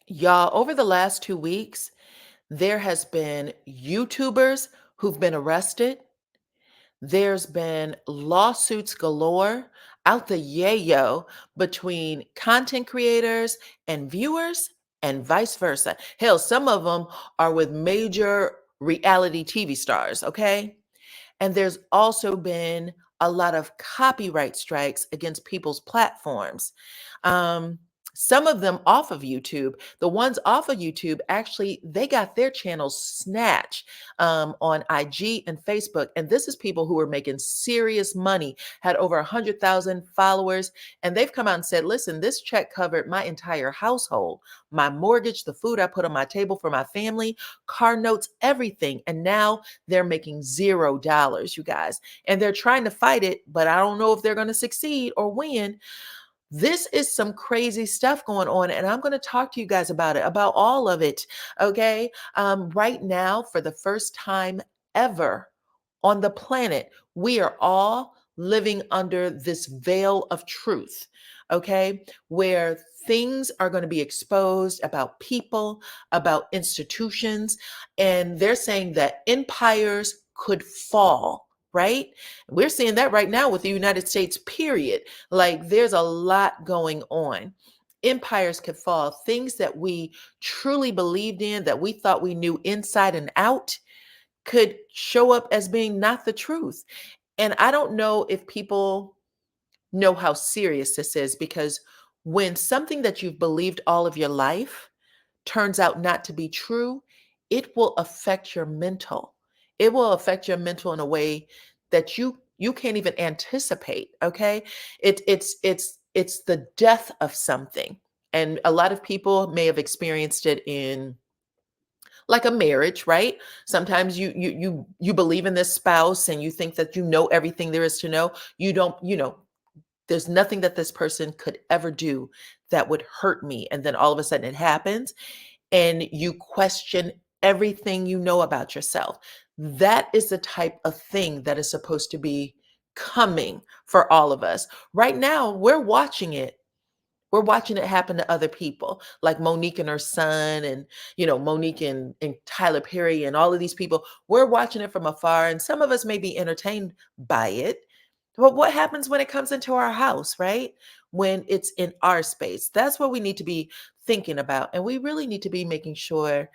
Y'all, over the last 2 weeks, there has been YouTubers who've been arrested. There's been lawsuits galore out the yayo between content creators and viewers and vice versa. Hell, some of them are with major reality TV stars, okay? And there's also been a lot of copyright strikes against people's platforms. Um, some of them off of YouTube. The ones off of YouTube, actually, they got their channels snatched on IG and Facebook. And this is people who are making serious money, had over 100,000 followers. And they've come out and said, listen, this check covered my entire household, my mortgage, the food I put on my table for my family, car notes, everything. And now they're making $0, you guys. And they're trying to fight it, but I don't know if they're going to succeed or win. This is some crazy stuff going on, and I'm going to talk to you guys about it, about all of it. Okay. Right now, for the first time ever on the planet, we are all living under this veil of truth. Okay. Where things are going to be exposed about people, about institutions, and they're saying that empires could fall. Right? We're seeing that right now with the United States, period. Like there's a lot going on. Empires could fall. Things that we truly believed in, that we thought we knew inside and out, could show up as being not the truth. And I don't know if people know how serious this is, because when something that you've believed all of your life turns out not to be true, it will affect your mental. It will affect your mental in a way that you can't even anticipate. Okay, it's the death of something, and a lot of people may have experienced it in like a marriage, right? Sometimes you believe in this spouse and you think that you know everything there is to know. You don't, there's nothing that this person could ever do that would hurt me, and then all of a sudden it happens and you question everything you know about yourself. That is the type of thing that is supposed to be coming for all of us. Right now, we're watching it. We're watching it happen to other people, like Monique and her son, and Monique and Tyler Perry, and all of these people. We're watching it from afar, and some of us may be entertained by it. But what happens when it comes into our house, right? When it's in our space? That's what we need to be thinking about. And we really need to be making sure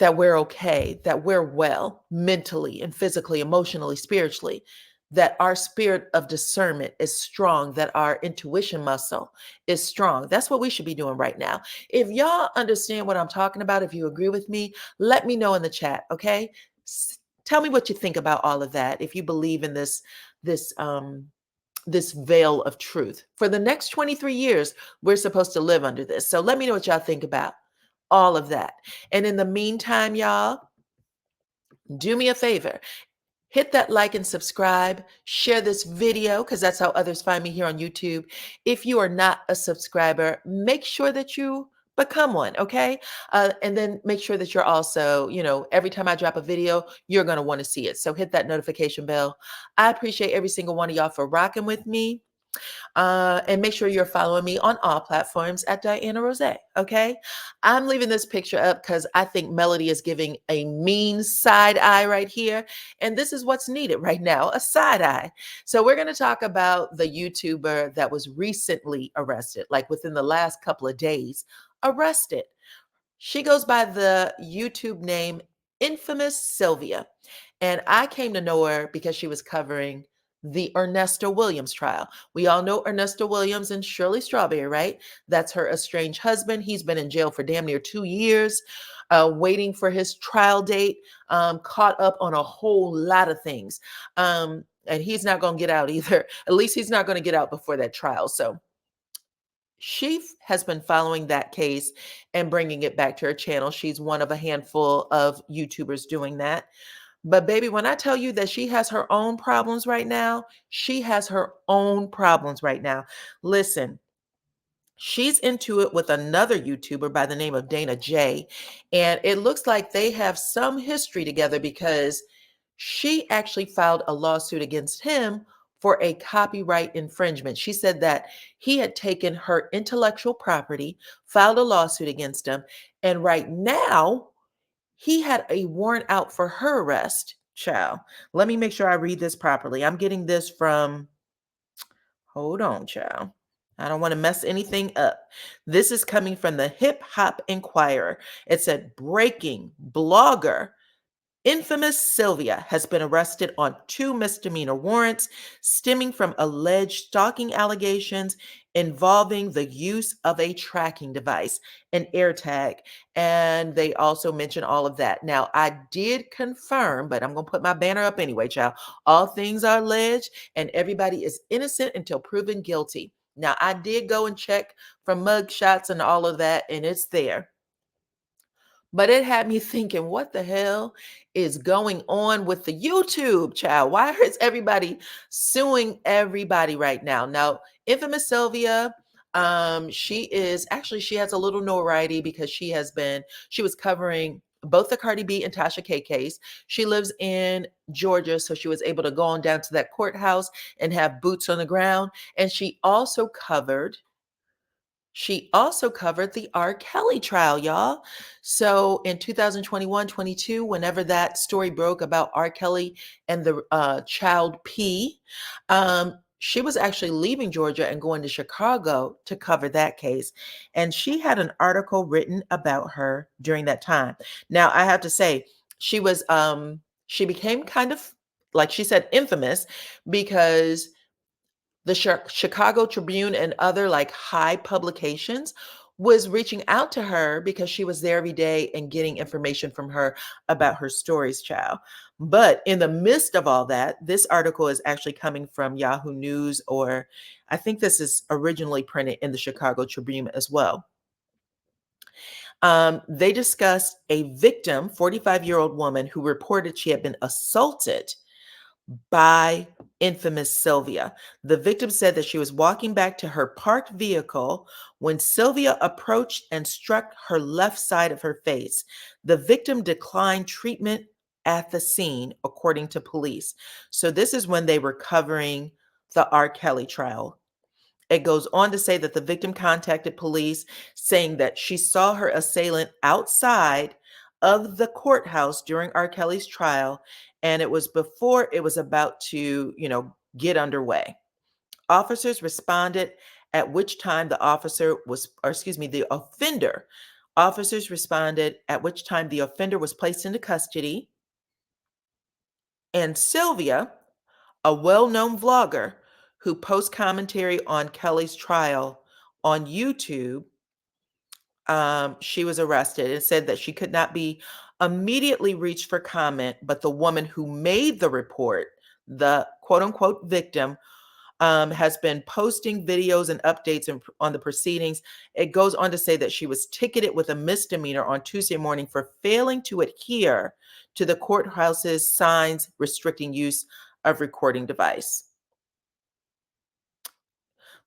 that we're okay, that we're well mentally and physically, emotionally, spiritually, that our spirit of discernment is strong, that our intuition muscle is strong. That's what we should be doing right now. If y'all understand what I'm talking about, if you agree with me, let me know in the chat, okay? Tell me what you think about all of that. If you believe in this this veil of truth. For the next 23 years, we're supposed to live under this. So let me know what y'all think about all of that. And in the meantime, y'all, do me a favor. Hit that like and subscribe. Share this video because that's how others find me here on YouTube. If you are not a subscriber, make sure that you become one, okay? And then make sure that you're also, every time I drop a video, you're going to want to see it. So hit that notification bell. I appreciate every single one of y'all for rocking with me. And make sure you're following me on all platforms at DYANAROZAY. Okay. I'm leaving this picture up because I think Melody is giving a mean side eye right here. And this is what's needed right now, a side eye. So we're going to talk about the YouTuber that was recently arrested, like within the last couple of days, arrested. She goes by the YouTube name Infamous Sylvia. And I came to know her because she was covering the Ernesto Williams trial. We all know Ernesto Williams and Shirley Strawberry, right? That's her estranged husband. He's been in jail for damn near 2 years, waiting for his trial date, caught up on a whole lot of things. And he's not going to get out either. At least he's not going to get out before that trial. So she has been following that case and bringing it back to her channel. She's one of a handful of YouTubers doing that. But baby, when I tell you that she has her own problems right now, she has her own problems right now. Listen, she's into it with another YouTuber by the name of Dana J. And it looks like they have some history together because she actually filed a lawsuit against him for a copyright infringement. She said that he had taken her intellectual property, filed a lawsuit against him, and right now he had a warrant out for her arrest. Child, let me make sure I read this properly. I'm getting this from, hold on, child. I don't want to mess anything up. This is coming from the Hip Hop Inquirer. It said, breaking blogger infamous Sylvia has been arrested on 2 misdemeanor warrants stemming from alleged stalking allegations involving the use of a tracking device, an AirTag. And they also mention all of that. Now, I did confirm, but I'm going to put my banner up anyway, child. All things are alleged, and everybody is innocent until proven guilty. Now, I did go and check for mug shots and all of that, and it's there. But it had me thinking, what the hell is going on with the YouTube, child? Why is everybody suing everybody right now? Now, infamous Sylvia, she has a little notoriety because she was covering both the Cardi B and Tasha K case. She lives in Georgia, so she was able to go on down to that courthouse and have boots on the ground. And she also covered the R. Kelly trial, y'all. So in 2021-22, whenever that story broke about R. Kelly and the child P, she was actually leaving Georgia and going to Chicago to cover that case. And she had an article written about her during that time. Now, I have to say, she became kind of, like she said, infamous because the Chicago Tribune and other like high publications was reaching out to her because she was there every day and getting information from her about her stories, child. But in the midst of all that, this article is actually coming from Yahoo News, or I think this is originally printed in the Chicago Tribune as well. They discussed a victim, 45-year-old woman, who reported she had been assaulted by infamous Sylvia. The victim said that she was walking back to her parked vehicle when Sylvia approached and struck her left side of her face. The victim declined treatment at the scene, according to police. So this is when they were covering the R. Kelly trial. It goes on to say that the victim contacted police saying that she saw her assailant outside of the courthouse during R. Kelly's trial, and it was before it was about to, get underway. Officers responded, at which time the offender. Officers responded, at which time the offender was placed into custody, and Sylvia, a well-known vlogger who posts commentary on Kelly's trial on YouTube, she was arrested. It said that she could not be immediately reached for comment, but the woman who made the report, the quote unquote victim, has been posting videos and updates on the proceedings. It goes on to say that she was ticketed with a misdemeanor on Tuesday morning for failing to adhere to the courthouse's signs restricting use of recording device.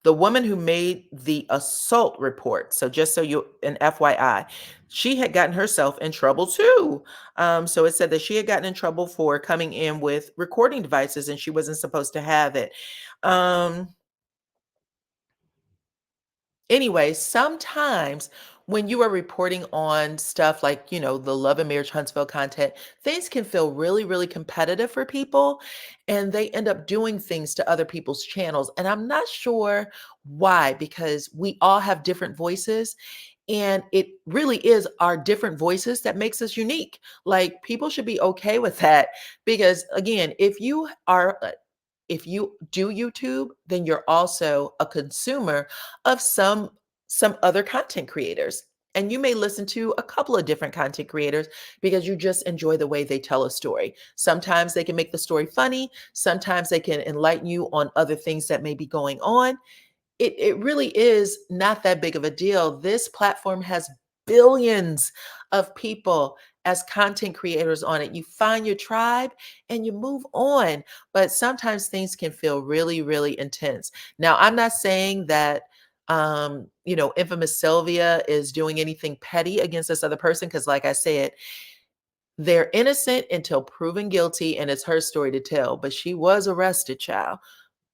The woman who made the assault report, so just so you, an FYI, she had gotten herself in trouble too. So it said that she had gotten in trouble for coming in with recording devices and she wasn't supposed to have it. Anyway, sometimes when you are reporting on stuff like, the Love and Marriage Huntsville content, things can feel really, really competitive for people, and they end up doing things to other people's channels. And I'm not sure why, because we all have different voices. And it really is our different voices that makes us unique. Like, people should be okay with that because, again, if you do YouTube, then you're also a consumer of some other content creators. And you may listen to a couple of different content creators because you just enjoy the way they tell a story. Sometimes they can make the story funny, sometimes they can enlighten you on other things that may be going on. It really is not that big of a deal. This platform has billions of people as content creators on it. You find your tribe and you move on. But sometimes things can feel really, really intense. Now, I'm not saying that infamous Sylvia is doing anything petty against this other person, because like I said, they're innocent until proven guilty, and it's her story to tell. But she was arrested, child.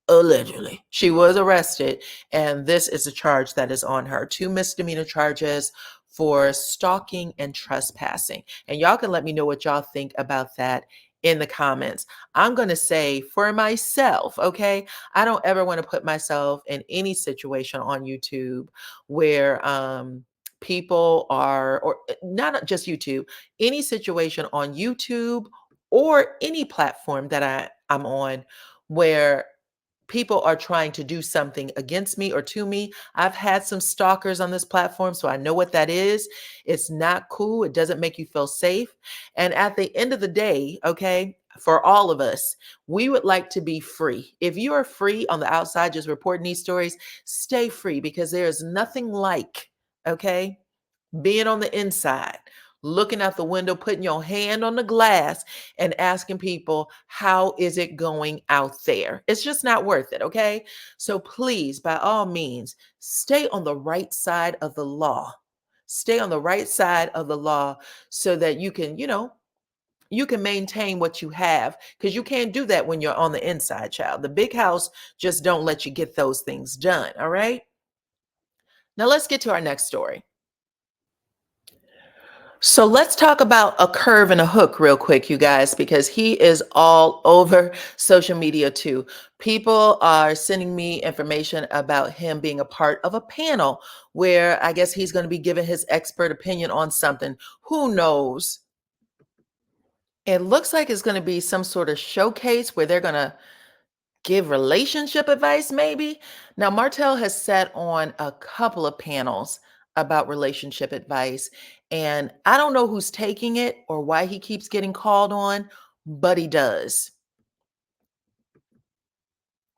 Allegedly. She was arrested, and this is a charge that is on her. Two misdemeanor charges for stalking and trespassing. And y'all can let me know what y'all think about that in the comments. I'm going to say for myself, okay, I don't ever want to put myself in any situation on YouTube where people are, or not just YouTube, any situation on YouTube or any platform that I'm on where people are trying to do something against me or to me. I've had some stalkers on this platform, so I know what that is. It's not cool. It doesn't make you feel safe. And at the end of the day, okay, for all of us, we would like to be free. If you are free on the outside, just reporting these stories, stay free because there is nothing like, okay, being on the inside, looking out the window, putting your hand on the glass and asking people, how is it going out there? It's just not worth it. Okay. So please, by all means, stay on the right side of the law. Stay on the right side of the law so that you can, you can maintain what you have, because you can't do that when you're on the inside, child. The big house just don't let you get those things done. All right. Now let's get to our next story. So let's talk about a curve and a hook real quick, you guys, because he is all over social media too. People are sending me information about him being a part of a panel where I guess he's going to be giving his expert opinion on something. Who knows? It looks like it's going to be some sort of showcase where they're going to give relationship advice, maybe. Now, Martell has sat on a couple of panels about relationship advice, and I don't know who's taking it or why he keeps getting called on, but he does.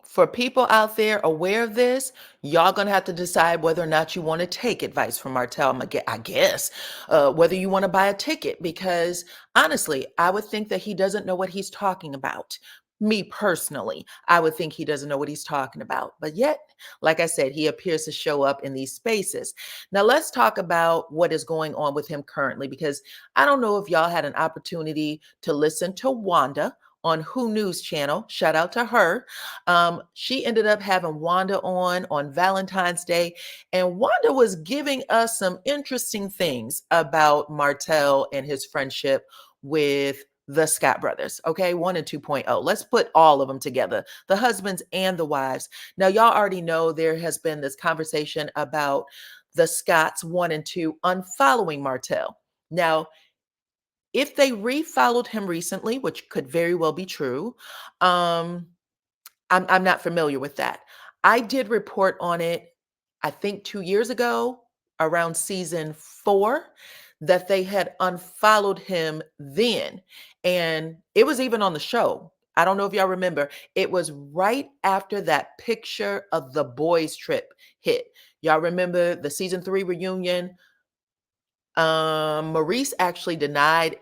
For people out there aware of this, y'all gonna have to decide whether or not you want to take advice from Martell. I guess whether you want to buy a ticket, because honestly, I would think that he doesn't know what he's talking about. Me personally, I would think he doesn't know what he's talking about. But yet, like I said, he appears to show up in these spaces. Now, let's talk about what is going on with him currently, because I don't know if y'all had an opportunity to listen to Wanda on Who News Channel. Shout out to her. She ended up having Wanda on Valentine's Day, and Wanda was giving us some interesting things about Martell and his friendship with the Scott brothers. Okay, 1 and 2.0. Let's put all of them together, the husbands and the wives. Now, y'all already know there has been this conversation about the Scotts 1 and 2 unfollowing Martell. Now, if they refollowed him recently, which could very well be true, um, I'm not familiar with that. I did report on it, I think 2 years ago, around season 4, that they had unfollowed him then, and it was even on the show. I don't know if y'all remember. It was right after that picture of the boys trip hit. Y'all remember the season 3 reunion? Maurice actually denied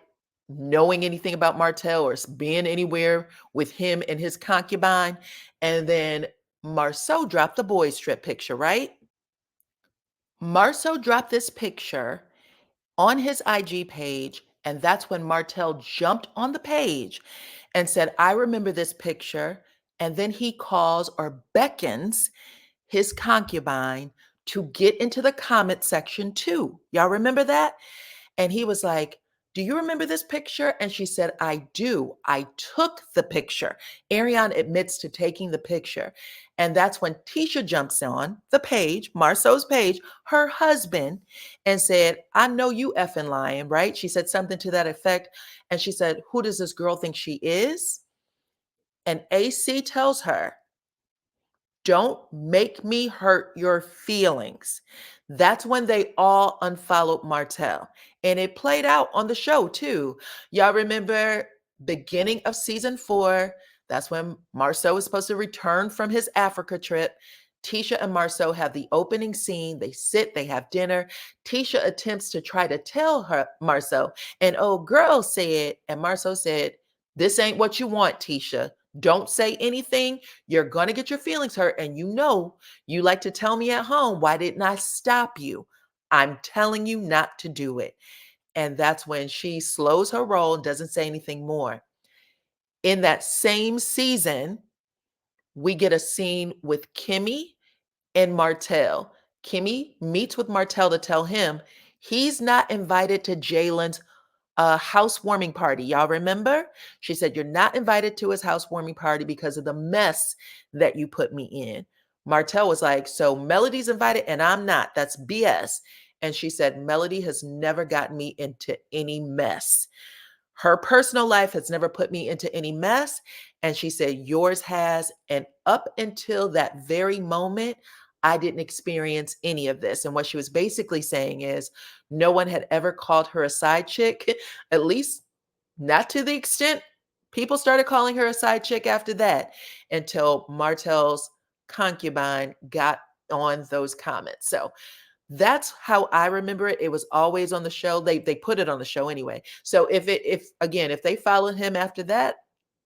knowing anything about Martell or being anywhere with him and his concubine. And then Marceau dropped the boys trip picture, right? Marceau dropped this picture on his IG page. And that's when Martell jumped on the page and said, I remember this picture. And then he calls or beckons his concubine to get into the comment section too. Y'all remember that? And he was like, do you remember this picture? And she said, I do. I took the picture. Ariane admits to taking the picture. And that's when Tisha jumps on the page, Marceau's page, her husband, and said, I know you effing lying, right? She said something to that effect. And she said, who does this girl think she is? And AC tells her, don't make me hurt your feelings. That's when they all unfollowed Martell. And it played out on the show too. Y'all remember beginning of season 4, that's when Marceau was supposed to return from his Africa trip. Tisha and Marceau have the opening scene. They sit, they have dinner. Tisha attempts to try to tell her Marceau, and old girl said, and Marceau said, this ain't what you want, Tisha. Don't say anything. You're going to get your feelings hurt. And you like to tell me at home, why didn't I stop you? I'm telling you not to do it. And that's when she slows her roll and doesn't say anything more. In that same season, we get a scene with Kimmy and Martell. Kimmy meets with Martell to tell him he's not invited to Jalen's housewarming party. Y'all remember? She said, "You're not invited to his housewarming party because of the mess that you put me in." Martell was like, "So Melody's invited and I'm not. That's BS." And she said, "Melody has never gotten me into any mess. Her personal life has never put me into any mess." And she said, "Yours has. And up until that very moment, I didn't experience any of this." And what she was basically saying is no one had ever called her a side chick, at least not to the extent people started calling her a side chick after that, until Martell's concubine got on those comments. So that's how I remember it. It was always on the show. They put it on the show anyway. So if again, if they followed him after that,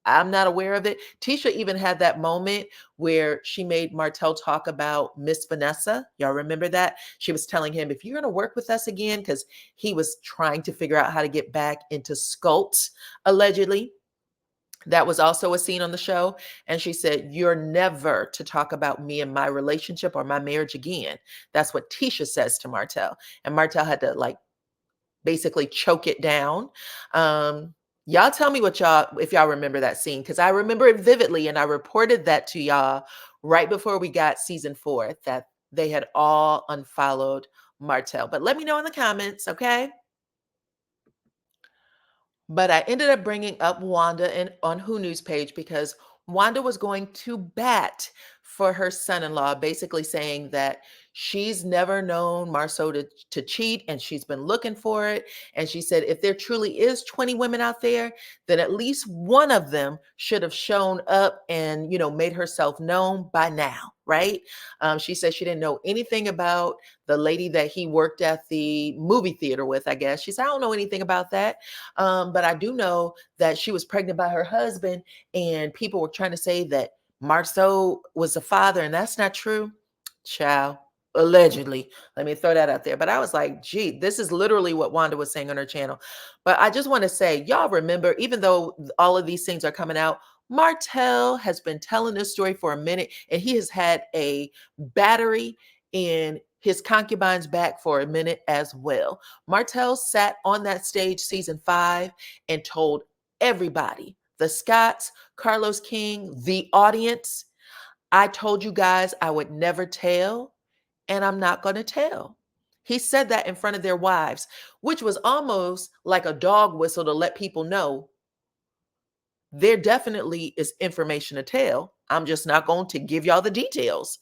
I'm not aware of it. Tisha even had that moment where she made Martell talk about Miss Vanessa. Y'all remember that? She was telling him, if you're going to work with us again, because he was trying to figure out how to get back into Sculpt, allegedly. That was also a scene on the show. And she said, "You're never to talk about me and my relationship or my marriage again." That's what Tisha says to Martell. And Martell had to like basically choke it down. Y'all tell me what y'all, if y'all remember that scene, because I remember it vividly and I reported that to y'all right before we got season 4 that they had all unfollowed Martell. But let me know in the comments, okay? But I ended up bringing up Wanda on Who News page because Wanda was going to bat for her son-in-law, basically saying that she's never known Marceau to cheat and she's been looking for it. And she said, if there truly is 20 women out there, then at least one of them should have shown up and, made herself known by now, right? She said she didn't know anything about the lady that he worked at the movie theater with, I guess. She said, I don't know anything about that. But I do know that she was pregnant by her husband, and people were trying to say that Marceau was the father, and that's not true. Child, allegedly. Let me throw that out there. But I was like, gee, this is literally what Wanda was saying on her channel. But I just want to say, y'all remember, even though all of these things are coming out, Martell has been telling this story for a minute, and he has had a battery in his concubine's back for a minute as well. Martell sat on that stage season 5 and told everybody, the Scotts, Carlos King, the audience, I told you guys I would never tell, and I'm not going to tell. He said that in front of their wives, which was almost like a dog whistle to let people know there definitely is information to tell. I'm just not going to give y'all the details.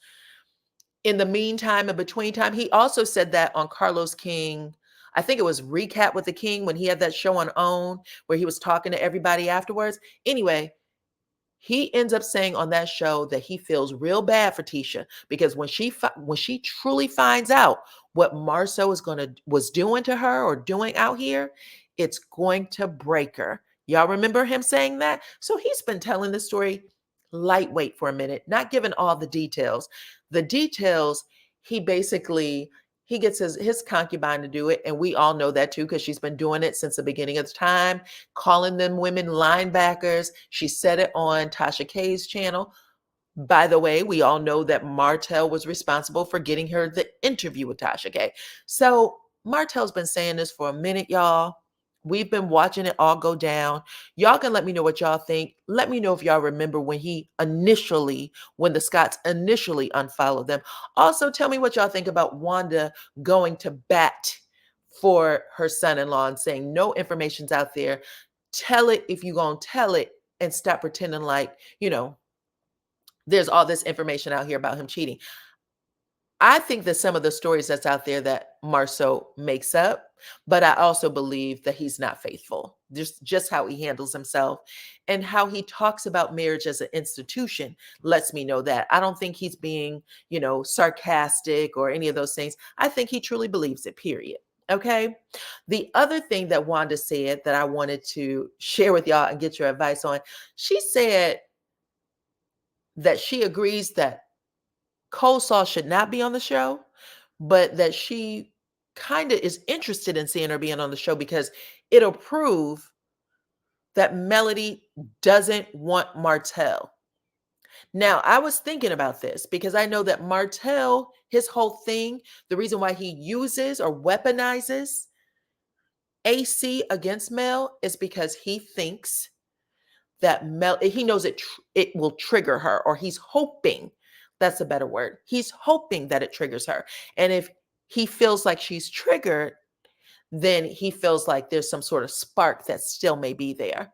In the meantime, in between time, he also said that on Carlos King. I think it was Recap with the King when he had that show on OWN where he was talking to everybody afterwards. Anyway, he ends up saying on that show that he feels real bad for Tisha because when she truly finds out what Marceau was doing to her or doing out here, it's going to break her. Y'all remember him saying that? So he's been telling the story lightweight for a minute, not giving all the details. The details, he basically he gets his concubine to do it, and we all know that too because she's been doing it since the beginning of the time, calling them women linebackers. She said it on Tasha K's channel. By the way, we all know that Martell was responsible for getting her the interview with Tasha K. So Martell's been saying this for a minute, y'all. We've been watching it all go down. Y'all can let me know what y'all think. Let me know if y'all remember when when the Scotts initially unfollowed them. Also, tell me what y'all think about Wanda going to bat for her son-in-law and saying no information's out there. Tell it if you're going to tell it and stop pretending like, there's all this information out here about him cheating. I think that some of the stories that's out there that Marceau makes up, but I also believe that he's not faithful. Just how he handles himself and how he talks about marriage as an institution lets me know that. I don't think he's being, sarcastic or any of those things. I think he truly believes it, period. Okay. The other thing that Wanda said that I wanted to share with y'all and get your advice on, she said that she agrees that Coleslaw should not be on the show, but that she kind of is interested in seeing her being on the show because it'll prove that Melody doesn't want Martell. Now, I was thinking about this because I know that Martell, his whole thing, the reason why he uses or weaponizes AC against Mel is because he thinks that Mel, he knows it will trigger her, or he's hoping, that's a better word. He's hoping that it triggers her. And if he feels like she's triggered, then he feels like there's some sort of spark that still may be there.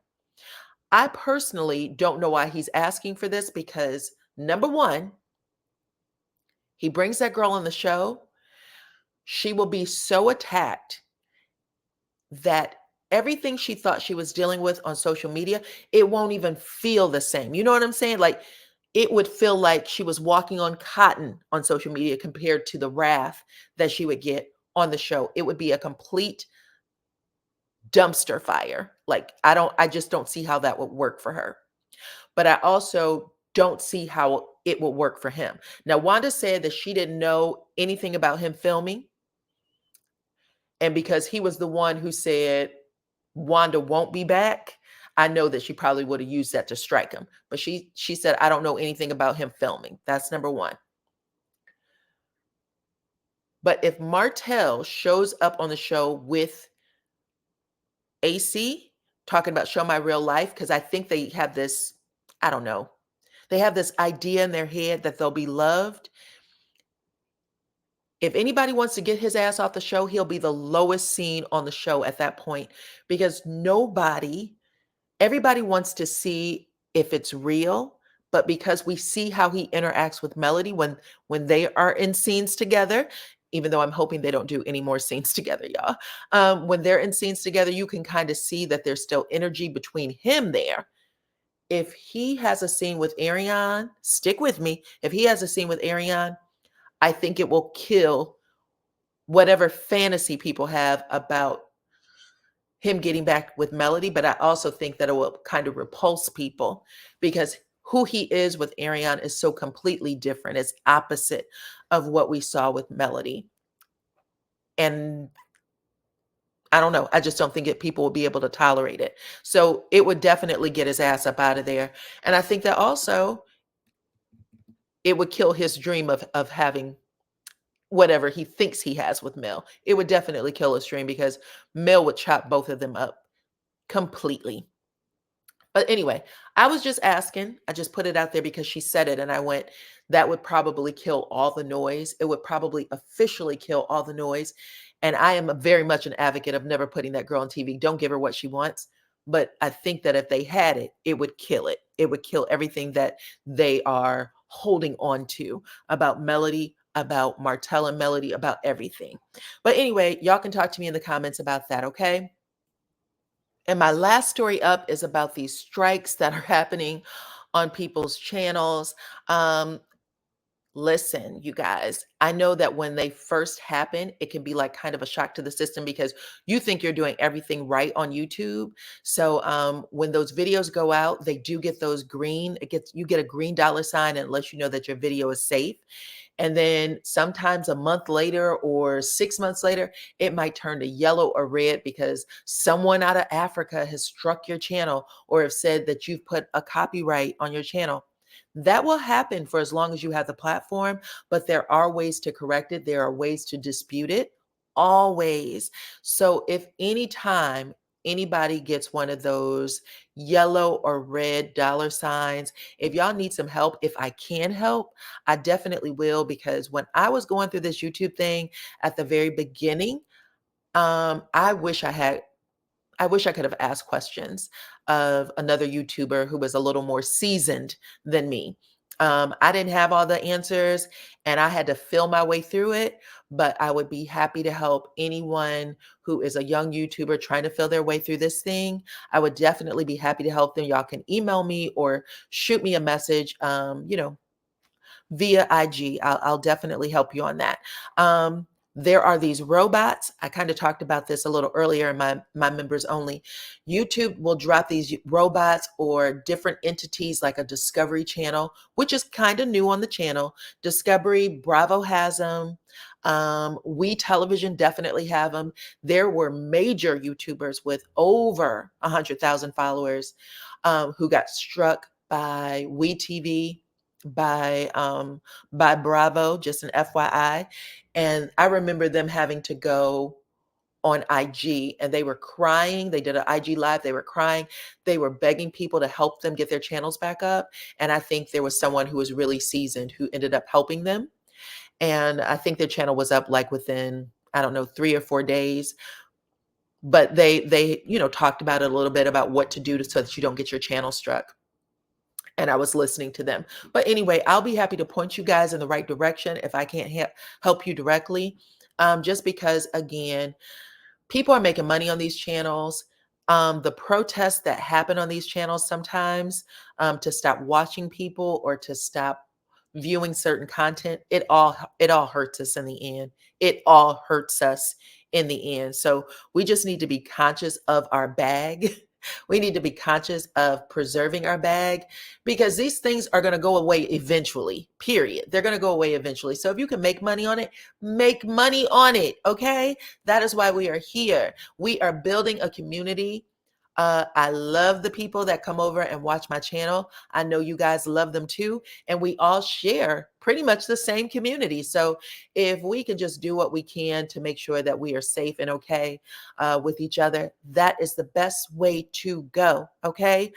I personally don't know why he's asking for this because number one, he brings that girl on the show. She will be so attacked that everything she thought she was dealing with on social media, it won't even feel the same. You know what I'm saying? Like it would feel like she was walking on cotton on social media compared to the wrath that she would get on the show. It would be a complete dumpster fire. Like I just don't see how that would work for her. But I also don't see how it will work for him. Now, Wanda said that she didn't know anything about him filming. And because he was the one who said Wanda won't be back, I know that she probably would have used that to strike him. But she said, I don't know anything about him filming. That's number one. But if Martell shows up on the show with AC talking about Show My Real Life, because I think they have this, I don't know, they have this idea in their head that they'll be loved. If anybody wants to get his ass off the show, he'll be the lowest seen on the show at that point because everybody wants to see if it's real, but because we see how he interacts with Melody when they are in scenes together, even though I'm hoping they don't do any more scenes together, y'all. When they're in scenes together, you can kind of see that there's still energy between him there. If he has a scene with Ariane, stick with me. If he has a scene with Ariane, I think it will kill whatever fantasy people have about him getting back with Melody, but I also think that it will kind of repulse people because who he is with Ariane is so completely different. It's opposite of what we saw with Melody. And I don't know. I just don't think people will be able to tolerate it. So it would definitely get his ass up out of there. And I think that also it would kill his dream of having whatever he thinks he has with Mel. It would definitely kill his dream because Mel would chop both of them up completely. But anyway, I was just asking. I just put it out there because she said it, and I went, that would probably kill all the noise. It would probably officially kill all the noise. And I am very much an advocate of never putting that girl on TV. Don't give her what she wants. But I think that if they had it, it would kill it. It would kill everything that they are holding on to about Melody, about Martell and Melody, about everything. But anyway, y'all can talk to me in the comments about that, okay? And my last story up is about these strikes that are happening on people's channels. Listen, you guys, I know that when they first happen, it can be like kind of a shock to the system because you think you're doing everything right on YouTube. So when those videos go out, they do get those green, you get a green dollar sign and it lets you know that your video is safe. And then sometimes a month later or 6 months later, it might turn to yellow or red because someone out of Africa has struck your channel or have said that you've put a copyright on your channel. That will happen for as long as you have the platform, but there are ways to correct it. There are ways to dispute it, always. So if anytime anybody gets one of those yellow or red dollar signs, if y'all need some help, if I can help, I definitely will, because when I was going through this YouTube thing at the very beginning, I wish I could have asked questions of another YouTuber who was a little more seasoned than me. I didn't have all the answers and I had to feel my way through it, but I would be happy to help anyone who is a young YouTuber trying to feel their way through this thing. I would definitely be happy to help them. Y'all can email me or shoot me a message, via IG. I'll definitely help you on that. There are these robots. I kind of talked about this a little earlier in my members only. YouTube will drop these robots or different entities like a Discovery Channel, which is kind of new on the channel. Discovery, Bravo has them. We Television definitely have them. There were major YouTubers with over 100,000 followers who got struck by We TV. by Bravo, just an FYI. And I remember them having to go on IG and they were crying. They did an IG live. They were crying. They were begging people to help them get their channels back up. And I think there was someone who was really seasoned who ended up helping them. And I think their channel was up like within, I don't know, 3 or 4 days. But they talked about it a little bit about what to do so that you don't get your channel struck. And I was listening to them. But anyway, I'll be happy to point you guys in the right direction if I can't help you directly. Just because, again, people are making money on these channels. The protests that happen on these channels sometimes, to stop watching people or to stop viewing certain content, it all hurts us in the end. It all hurts us in the end. So we just need to be conscious of our bag. We need to be conscious of preserving our bag, because these things are going to go away eventually, period. They're going to go away eventually. So if you can make money on it, make money on it. Okay. That is why we are here. We are building a community. I love the people that come over and watch my channel. I know you guys love them too. And we all share pretty much the same community. So if we can just do what we can to make sure that we are safe and okay with each other, that is the best way to go. Okay.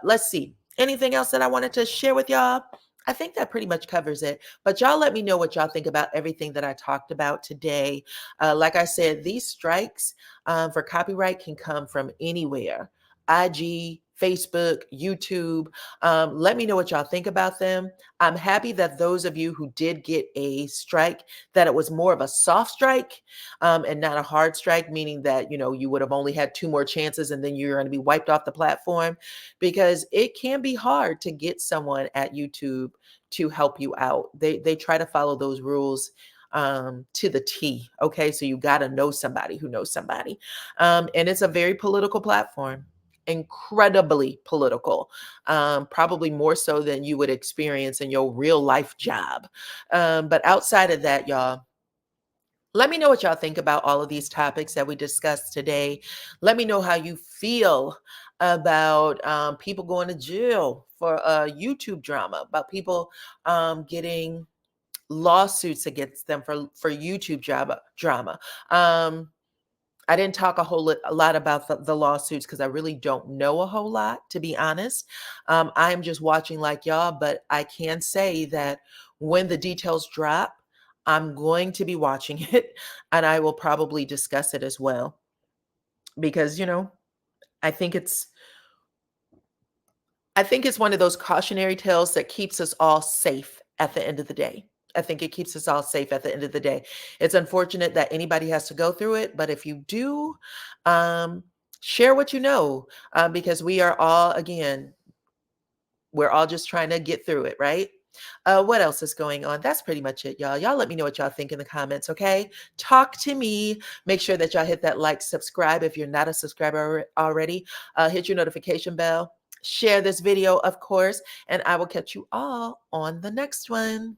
Let's see. Anything else that I wanted to share with y'all? I think that pretty much covers it. But y'all let me know what y'all think about everything that I talked about today. Like I said, these strikes for copyright can come from anywhere. IG, Facebook, YouTube. Let me know what y'all think about them. I'm happy that those of you who did get a strike, that it was more of a soft strike and not a hard strike, meaning that, you would have only had 2 more chances and then you're going to be wiped off the platform, because it can be hard to get someone at YouTube to help you out. They try to follow those rules to the T. Okay. So you got to know somebody who knows somebody. And it's a very political platform, incredibly political, probably more so than you would experience in your real life job. But outside of that, y'all, let me know what y'all think about all of these topics that we discussed today. Let me know how you feel about people going to jail for YouTube drama, about people getting lawsuits against them for YouTube drama. I didn't talk a lot about the lawsuits because I really don't know a whole lot, to be honest. I'm just watching like y'all, but I can say that when the details drop, I'm going to be watching it and I will probably discuss it as well, because, I think it's I think it's one of those cautionary tales that keeps us all safe at the end of the day. I think it keeps us all safe at the end of the day. It's unfortunate that anybody has to go through it, but if you do, um, share what you know, because we are all, again, we're all just trying to get through it, right? What else is going on? That's pretty much it, y'all. Y'all let me know what y'all think in the comments, okay? Talk to me. Make sure that y'all hit that like, subscribe if you're not a subscriber already. Hit your notification bell. Share this video, of course, and I will catch you all on the next one.